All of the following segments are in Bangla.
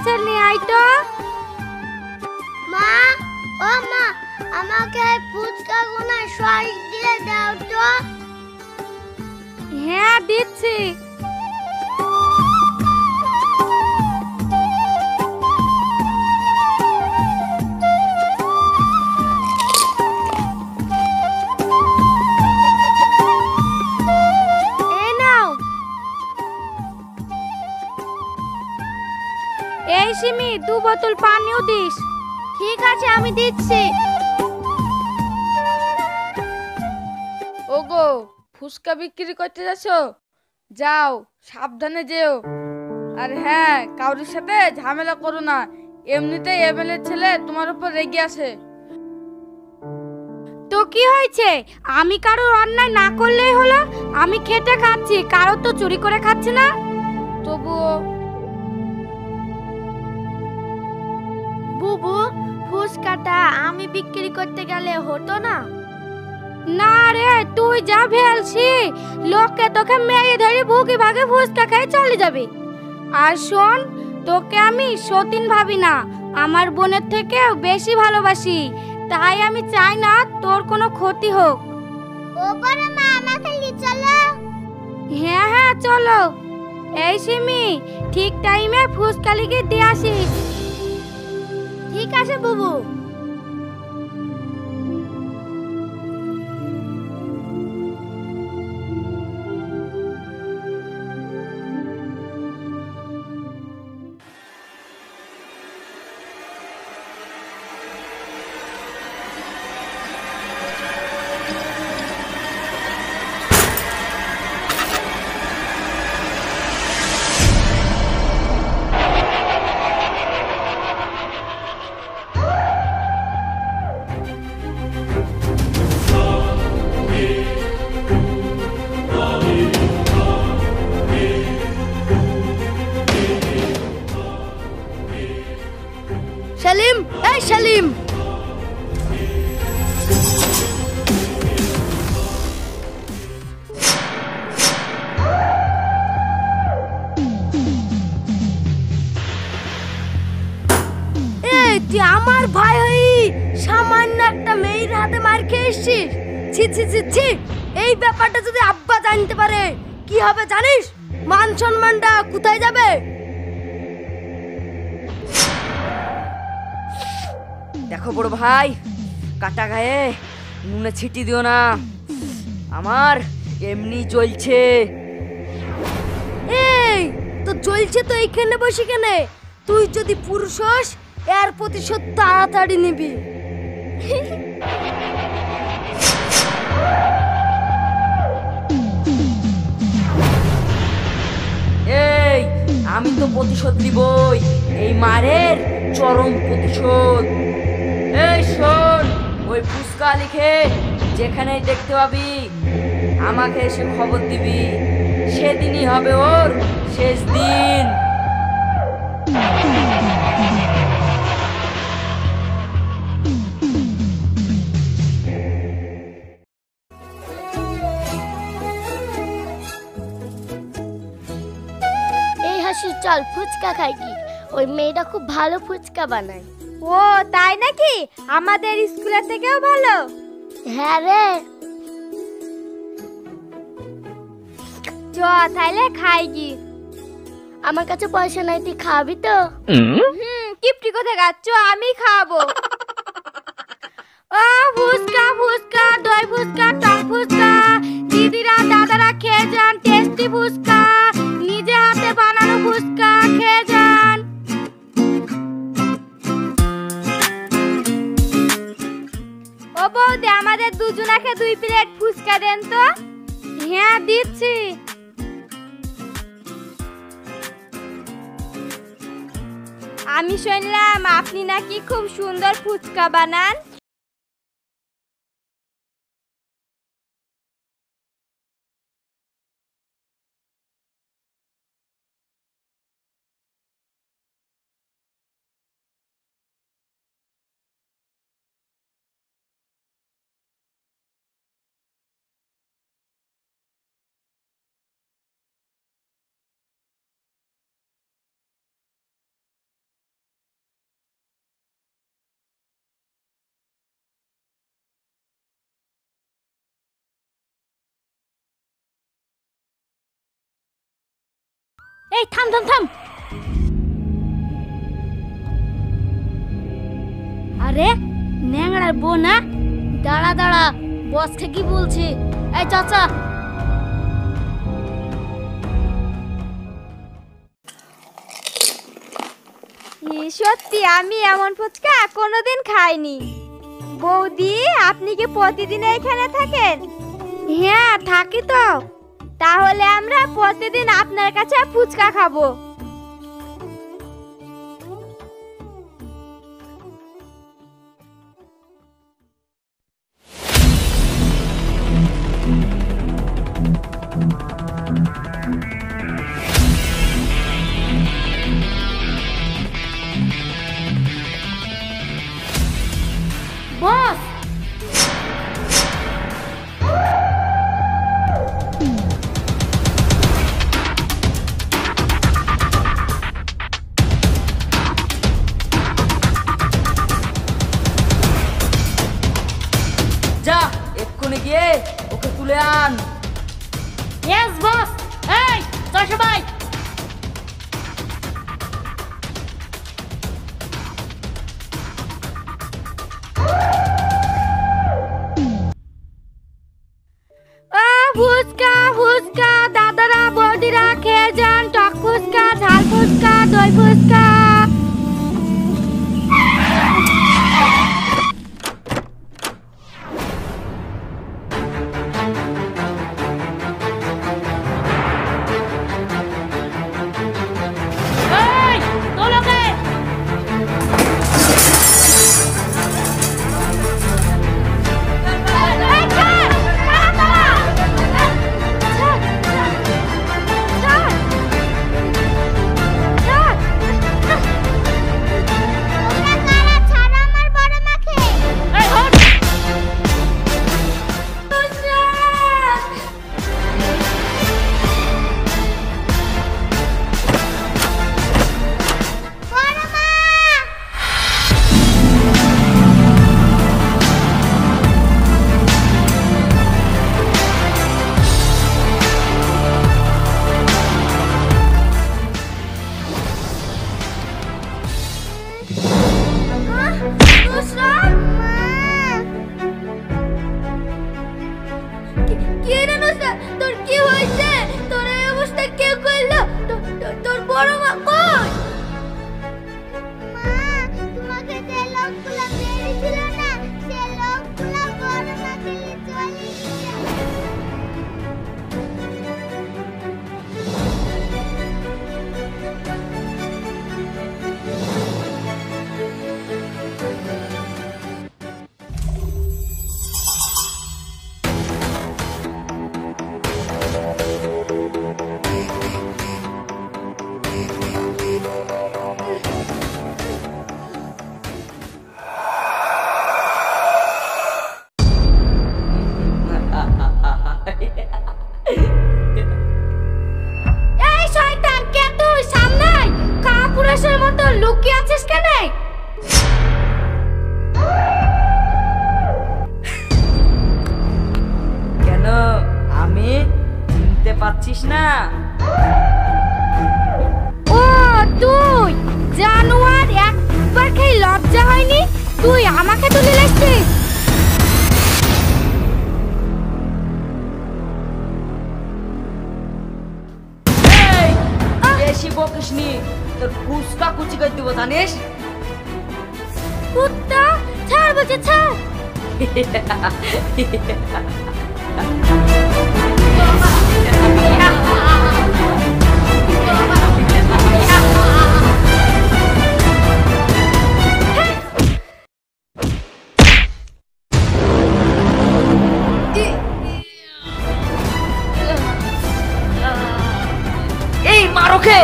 পার্সেল নিয়ে আয় তো। মা, ও মা, আমাকে ফুচকা গুনা সস দিয়ে দাও তো। হ্যাঁ দিচ্ছি। এই নাও। এই সিমি 2 বোতল পানিও দিস। ঠিক আছে আমি দিচ্ছি। ওগো, ফুচকা বিক্রি করতে যাচ্ছ? যাও, সাবধানে যেও। আর হ্যাঁ, কারোর সাথে ঝামেলা করো না। এমনিতেই এমএলএ ছেলে তোমার উপর রেগে আছে। তো কি হয়েছে? আমি কারোর অন্যায় না করলেই হলো। আমি খেটে খাচ্ছি, কারোর তো চুরি করে খাচ্ছি না। তবুও বুবু, ফুচকাটা আমি বিক্রি করতে গেলে হতো না? না রে, তুই যা ভেলছি, লোকে তোকে মেয়ে ধরে ভুকি ভাগে ফুচকা খেয়ে চলে যাবে। আর শোন, তোকে আমি সতীন ভাবি না, আমার বোনের থেকেও বেশি ভালোবাসি। তাই আমি চাই না তোর কোনো ক্ষতি হোক। ও বড় মা, আমাকে নিয়ে চলো। হ্যাঁ হ্যাঁ চলো। এই সিমি, ঠিক টাইমে ফুচকা লিখে দিয়ে আসিস। ঠিক আছে বুবু। সেলিম, এই সেলিম। এই তুই আমার ভাই হই সামান্য একটা মেয়ের হাতে মার খেয়ে এসছিস? ছি ছি ছি ছি। এই ব্যাপারটা যদি আব্বা জানতে পারে কি হবে জানিস? মান সম্মানটা কোথায় যাবে? দেখো বড় ভাই, কাটা গায়ে নুনে ছিটি দিও না। আমার এমনি জ্বলছে। এই তো জ্বলছে তো এইখানে বসে কেনে? তুই যদি পুরুষ হস এর প্রতিশোধ তাড়াতাড়ি নিবি। এই আমি তো প্রতিশোধ নিবই, এই মারের চরম প্রতিশোধ। এই শোন, ওই ফুচকা লিখে যেখানেই দেখতে পাবি আমাকে এসে খবর দিবি। সেদিনই হবে ওর শেষ দিন। এই হাসি, চল ফুচকা খাই কি? ওই মেয়েটা খুব ভালো ফুচকা বানায়। ও তাই নাকি? আমাদের স্কুলের থেকেও ভালো? হ্যাঁ রে। চ তাইলে খাই কি। আমার কাছে পয়সা নাই, তুই খাবি তো? কিপটি কোথায় গাচ্ছ? আমি খাবো। ও ফুচকা ফুচকা, দই ফুচকা, টক ফুচকা, দিদিরা দাদারা খেয়ে যান টেস্টি ফুচকা, নিজে হাতে বানানো ফুচকা খেয়ে যান। ও বৌদি, আমাদের দুজনাকে 2 প্লেট ফুচকা দেন তো। হ্যাঁ দিচ্ছি। আমি শুনলাম আপনি নাকি খুব সুন্দর ফুচকা বানান। এই থাম থাম থাম। আরে ন্যাংড়ার বউ না? দাঁড়া দাঁড়া, বসকে কি বলছি। এই চাচা, সত্যি আমি এমন ফুচকা কোনোদিন খাইনি। বৌদি, আপনি কি প্রতিদিন এখানে থাকেন? হ্যাঁ থাকি তো। তাহলে আমরা প্রতিদিন আপনার কাছে ফুচকা খাবো। বস, যা এক্ষুনি গিয়ে ওকে তুলে আন। Yes boss. এই চল সবাই। ফুচকা ফুচকা, দাদারা বৌদিরা খেয়ে যান। টক ফুচকা, ঝাল ফুচকা, দই ফুচকা। এই তোলোকে। ছাড়া আমার বড় মাকে। বড় মা, নুসরাত মা। কি রে নুসরাত, তোর কি হয়েছে? তোর এই অবস্থা কে করলো? তোর বড় মা কই? মা, তোমাকে যে লোকগুলো মেরেছিল না, সে লোকগুলো বড় মাকে নিয়ে চলে গেছে। এই শয়তান, কে তুই? সামনে কাপুরুষের মতো লুকিয়ে আছিস কেন? কেন আমি চিনতে পারছিস না? ও তুই জানোয়ার, একবার খেয়ে লজ্জা হয়নি? তুই আমাকে তুলে লাসছিস। এই, বেশি বকিসনি, তোর ফুসকা কুচি করে দিব জানিস? কুত্তা, ছাড় বলছে ছাড়। এই মারোকে।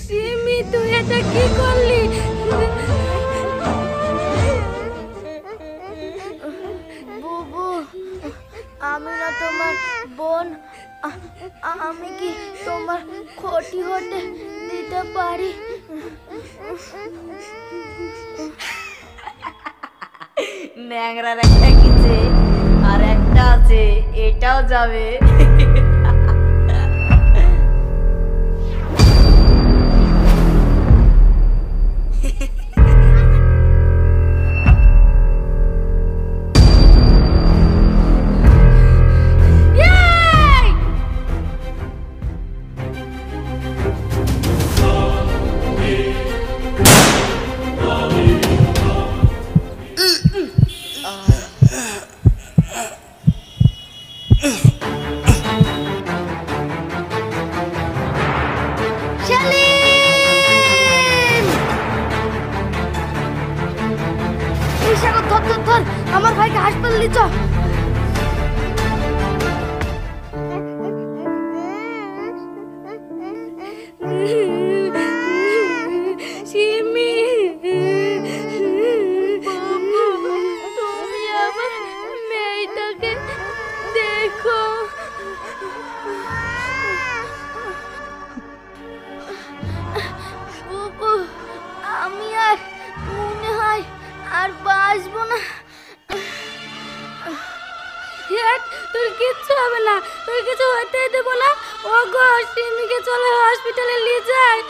সিমি তুই এটা কি করলি? বুবু, আমি না তোমার বোন, আমি কি তোমার ক্ষতি হতে দিতে পারি? ন্যাংরার একটা গেছে আর একটা আছে, এটাও যাবে। ধর আমার ভাইকে হাসপাতালে নিয়ে চল। সিমি তুমি আমার মেয়েটাকে দেখো। বুবু, আমি আর মনে হয় আর বাঁচবো না। তোর কিচ্ছু হবে না, তোর কিছু হতে দেবো না। ও গো, সিমিকে চলে হসপিটালে নিয়ে যায়।